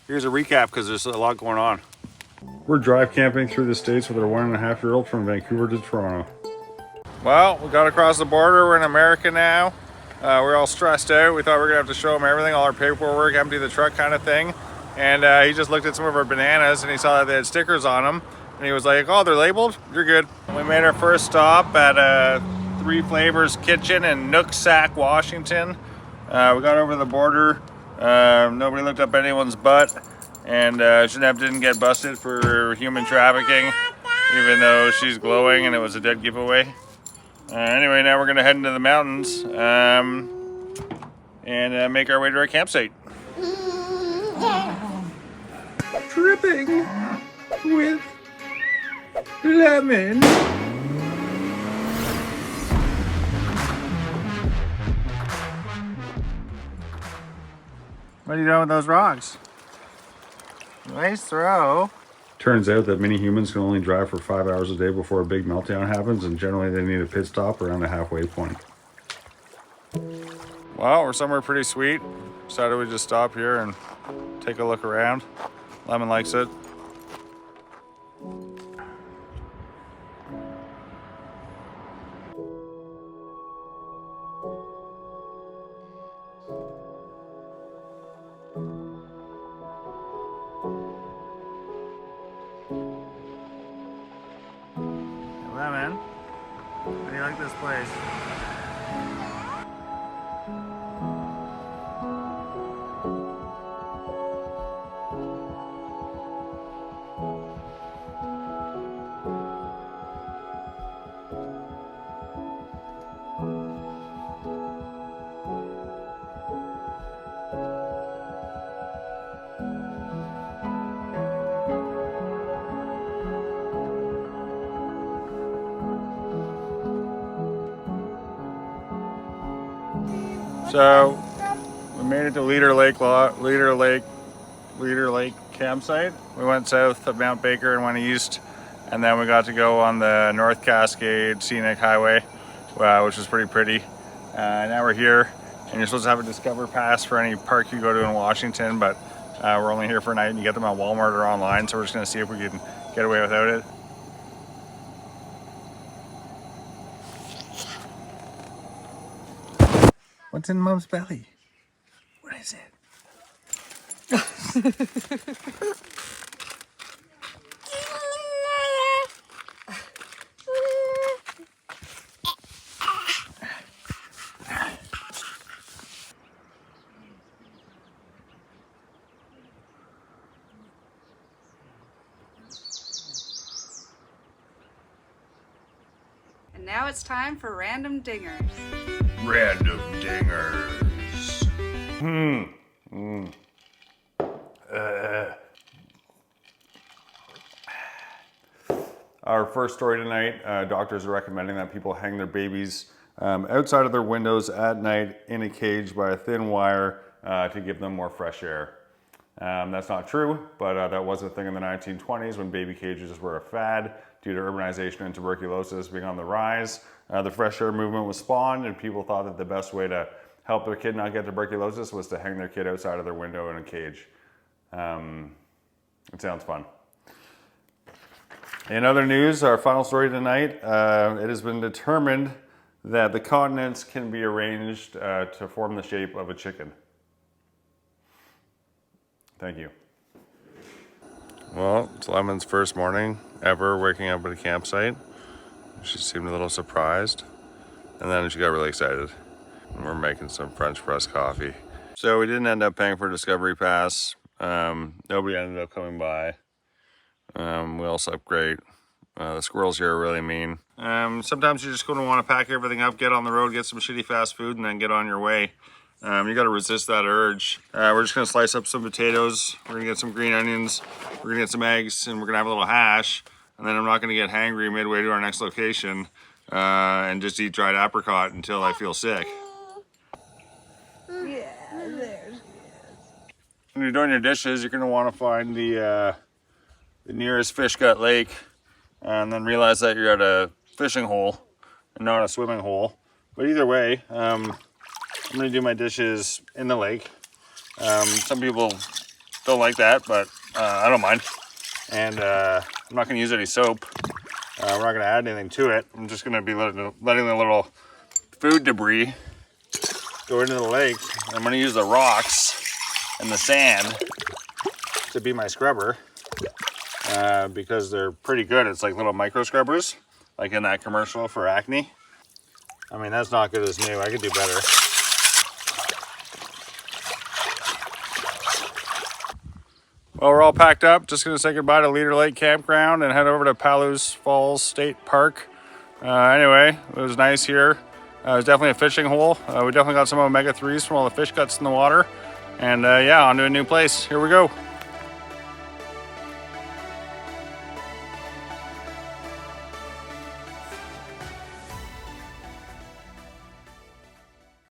here's a recap because there's a lot going on. We're drive camping through the States with our 1.5-year-old from Vancouver to Toronto. Well, we got across the border. We're in America now. We're all stressed out. We thought we were gonna have to show him everything, all our paperwork, empty the truck kind of thing. And he just looked at some of our bananas and he saw that they had stickers on them. And he was like, oh, they're labeled? You're good. We made our first stop at Three Flavors Kitchen in Nooksack, Washington. We got over the border. Nobody looked up anyone's butt. And Jeanette didn't get busted for human trafficking, even though she's glowing and it was a dead giveaway. Anyway, now we're gonna head into the mountains and make our way to our campsite. Dripping with lemon. What are you doing with those rocks? Nice throw. Turns out that many humans can only drive for 5 hours a day before a big meltdown happens, and generally they need a pit stop around the halfway point. Well, we're somewhere pretty sweet. Decided we'd just stop here and take a look around. Lemon likes it. Lemon, how do you like this place? So we made it to Leader Lake campsite. We went south of Mount Baker and went east, and then we got to go on the North Cascade Scenic Highway, which was pretty. Now we're here, and you're supposed to have a Discover Pass for any park you go to in Washington, but we're only here for a night, and you get them at Walmart or online, so we're just gonna see if we can get away without it. What's in Mom's belly? What is it? And now it's time for Random Dingers. Random Dingers. Our first story tonight, doctors are recommending that people hang their babies outside of their windows at night in a cage by a thin wire to give them more fresh air. That's not true, but that was a thing in the 1920s when baby cages were a fad due to urbanization and tuberculosis being on the rise. The fresh air movement was spawned, and people thought that the best way to help their kid not get tuberculosis was to hang their kid outside of their window in a cage. It sounds fun. In other news, our final story tonight, it has been determined that the continents can be arranged to form the shape of a chicken. Thank you. Well, it's Lemon's first morning ever waking up at a campsite. She seemed a little surprised, and then she got really excited. And we're making some French press coffee. So we didn't end up paying for Discovery Pass. Nobody ended up coming by. We all slept great. The squirrels here are really mean. Sometimes you're just going to want to pack everything up, get on the road, get some shitty fast food, and then get on your way. You got to resist that urge. We're just going to slice up some potatoes. We're going to get some green onions. We're going to get some eggs, and we're going to have a little hash. And then I'm not going to get hangry midway to our next location and just eat dried apricot until I feel sick. Yeah, there's. When you're doing your dishes, you're going to want to find the nearest fish gut lake, and then realize that you're at a fishing hole and not a swimming hole. But either way, I'm going to do my dishes in the lake. Some people don't like that, but I don't mind. And I'm not gonna use any soap. We're not gonna add anything to it. I'm just gonna be letting the little food debris go into the lake. I'm gonna use the rocks and the sand to be my scrubber because they're pretty good. It's like little micro scrubbers, like in that commercial for acne. I mean, that's not good as new. I could do better. Well, we're all packed up. Just gonna say goodbye to Leader Lake Campground and head over to Palos Falls State Park. Anyway, it was nice here. It was definitely a fishing hole. We definitely got some omega-3s from all the fish guts in the water. And yeah, on to a new place. Here we go.